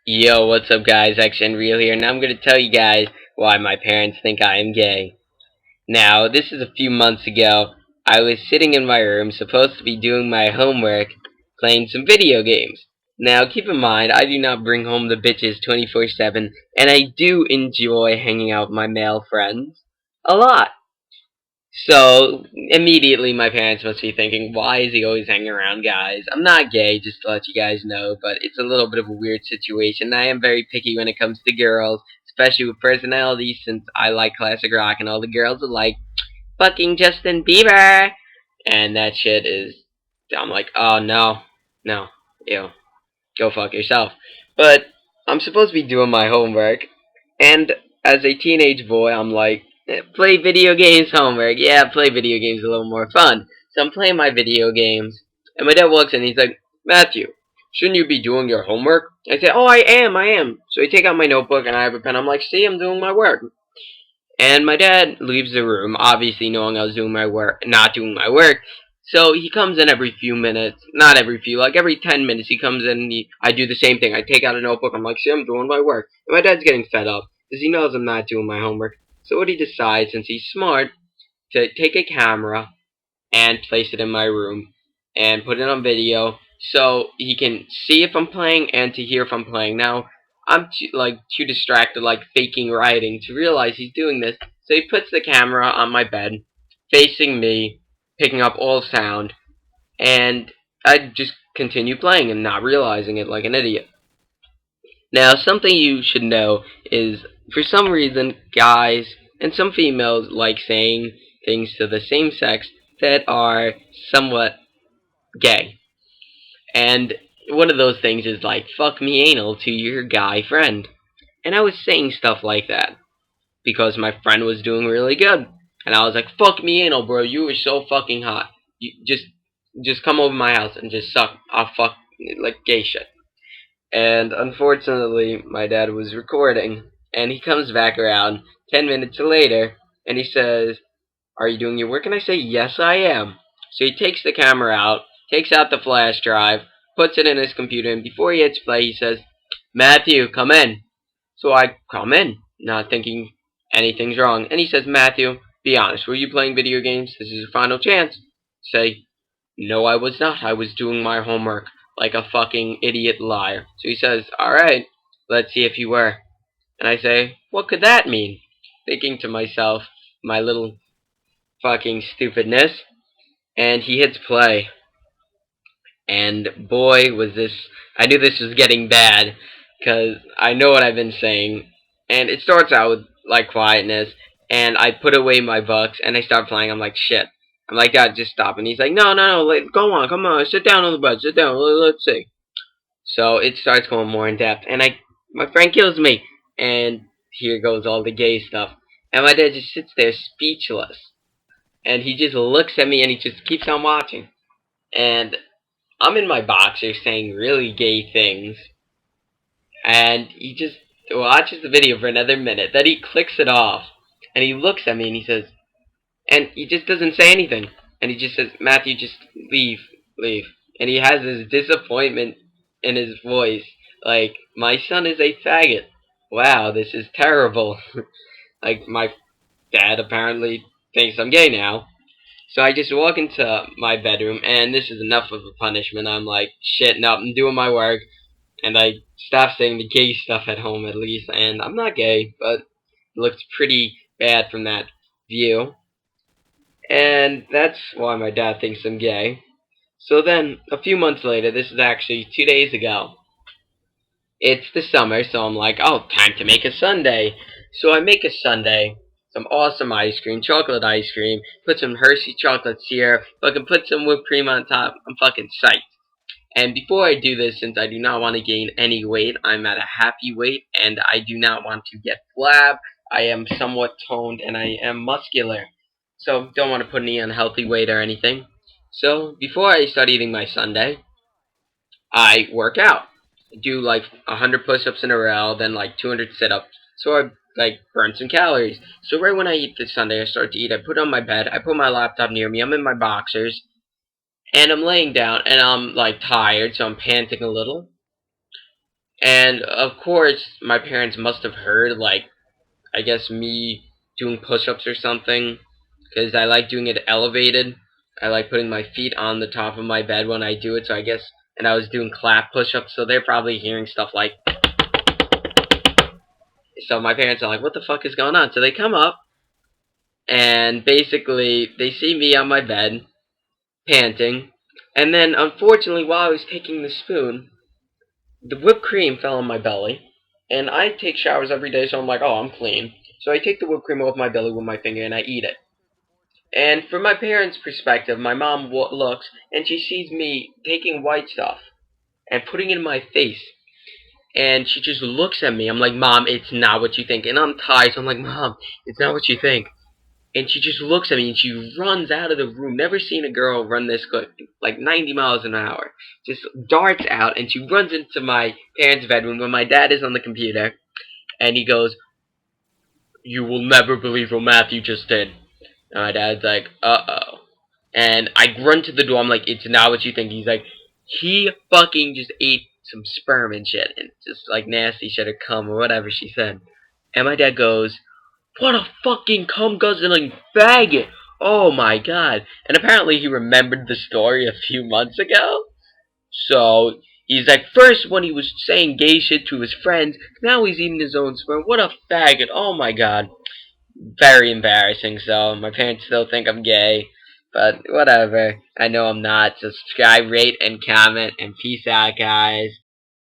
Yo, what's up guys, XNReal here, and I'm going to tell you guys why my parents think I am gay. Now, this is a few months ago. I was sitting in my room, supposed to be doing my homework, playing some video games. Now, keep in mind, I do not bring home the bitches 24/7, and I do enjoy hanging out with my male friends a lot. So, immediately my parents must be thinking, why is he always hanging around guys? I'm not gay, just to let you guys know, but it's a little bit of a weird situation. I am very picky when it comes to girls, especially with personalities, since I like classic rock and all the girls are like, fucking Justin Bieber! And that shit is, I'm like, oh no, no, ew, go fuck yourself. But I'm supposed to be doing my homework, and as a teenage boy, I'm like, play video games homework. Yeah, play video games a little more fun. So I'm playing my video games, and my dad walks in and he's like, Matthew, shouldn't you be doing your homework? I say, oh, I am. So I take out my notebook and I have a pen. I'm like, see, I'm doing my work. And my dad leaves the room, obviously knowing I was doing my work, not doing my work. So he comes in every few minutes, not every few, like every 10 minutes he comes in and I do the same thing. I take out a notebook, I'm like, see, I'm doing my work. And my dad's getting fed up, because he knows I'm not doing my homework. So what he decides, since he's smart, to take a camera and place it in my room and put it on video so he can see if I'm playing and to hear if I'm playing. Now, I'm too distracted, like faking writing, to realize he's doing this. So he puts the camera on my bed, facing me, picking up all sound, and I just continue playing and not realizing it like an idiot. Now, something you should know is, for some reason, guys and some females like saying things to the same sex that are somewhat gay. And one of those things is like, fuck me anal to your guy friend. And I was saying stuff like that because my friend was doing really good. And I was like, fuck me anal, bro, you were so fucking hot. You just come over my house and just suck. I'll fuck like gay shit. And unfortunately, my dad was recording, and he comes back around 10 minutes later, and he says, are you doing your work? And I say, yes, I am. So he takes the camera out, takes out the flash drive, puts it in his computer, and before he hits play, he says, Matthew, come in. So I come in, not thinking anything's wrong. And he says, Matthew, be honest, were you playing video games? This is your final chance. Say, no, I was not. I was doing my homework like a fucking idiot liar. So he says, alright, let's see if you were. And I say, what could that mean? Thinking to myself, my little fucking stupidness. And he hits play. And boy, was this... I knew this was getting bad, because I know what I've been saying. And it starts out with, like, quietness, and I put away my books, and I start playing. I'm like, shit. I'm like, Dad, just stop. And he's like, no, go on, come on, sit down on the bed, sit down, let's see. So it starts going more in depth, and my friend kills me, and here goes all the gay stuff. And my dad just sits there speechless, and he just looks at me, and he just keeps on watching. And I'm in my boxers saying really gay things, and he just watches the video for another minute. Then he clicks it off, and he looks at me and he says, and he just doesn't say anything. And he just says, Matthew, just leave, leave. And he has this disappointment in his voice, like, my son is a faggot. Wow, this is terrible. Like, my dad apparently thinks I'm gay now. So I just walk into my bedroom, and this is enough of a punishment. I'm like, shit, no, I'm doing my work. And I stop saying the gay stuff at home at least. And I'm not gay, but it looks pretty bad from that view. And that's why my dad thinks I'm gay. So then, a few months later, this is actually 2 days ago, it's the summer, so I'm like, oh, time to make a sundae. So I make a sundae, some awesome ice cream, chocolate ice cream, put some Hershey chocolate syrup, fucking put some whipped cream on top. I'm fucking psyched. And before I do this, since I do not want to gain any weight, I'm at a happy weight, and I do not want to get flab. I am somewhat toned, and I am muscular. So don't want to put any unhealthy weight or anything. So before I start eating my sundae, I work out. I do like 100 push-ups in a row, then like 200 sit-ups. So I like burn some calories. So right when I eat the sundae, I start to eat. I put it on my bed. I put my laptop near me. I'm in my boxers. And I'm laying down, and I'm, like, tired, so I'm panting a little. And of course, my parents must have heard, like, I guess me doing push-ups or something, because I like doing it elevated. I like putting my feet on the top of my bed when I do it, so I guess, and I was doing clap push-ups, so they're probably hearing stuff like, so my parents are like, what the fuck is going on? So they come up, and basically, they see me on my bed, panting, and then, unfortunately, while I was taking the spoon, the whipped cream fell on my belly, and I take showers every day, so I'm like, oh, I'm clean. So I take the whipped cream off my belly with my finger, and I eat it. And from my parents' perspective, my mom looks, and she sees me taking white stuff and putting it in my face. And she just looks at me. I'm like, Mom, it's not what you think. And I'm tired, so I'm like, Mom, it's not what you think. And she just looks at me and she runs out of the room. Never seen a girl run this quick, like 90 miles an hour. Just darts out and she runs into my parents' bedroom when my dad is on the computer. And he goes, you will never believe what Matthew just did. And my dad's like, uh-oh. And I run to the door. I'm like, it's not what you think. He's like, he fucking just ate some sperm and shit. And just like nasty shit or cum or whatever she said. And my dad goes, what a fucking cum guzzling faggot! Oh my god. And apparently he remembered the story a few months ago. So he's like, first when he was saying gay shit to his friends, now he's eating his own sperm. What a faggot. Oh my god. Very embarrassing, so my parents still think I'm gay. But whatever. I know I'm not. So subscribe, rate, and comment, and peace out, guys.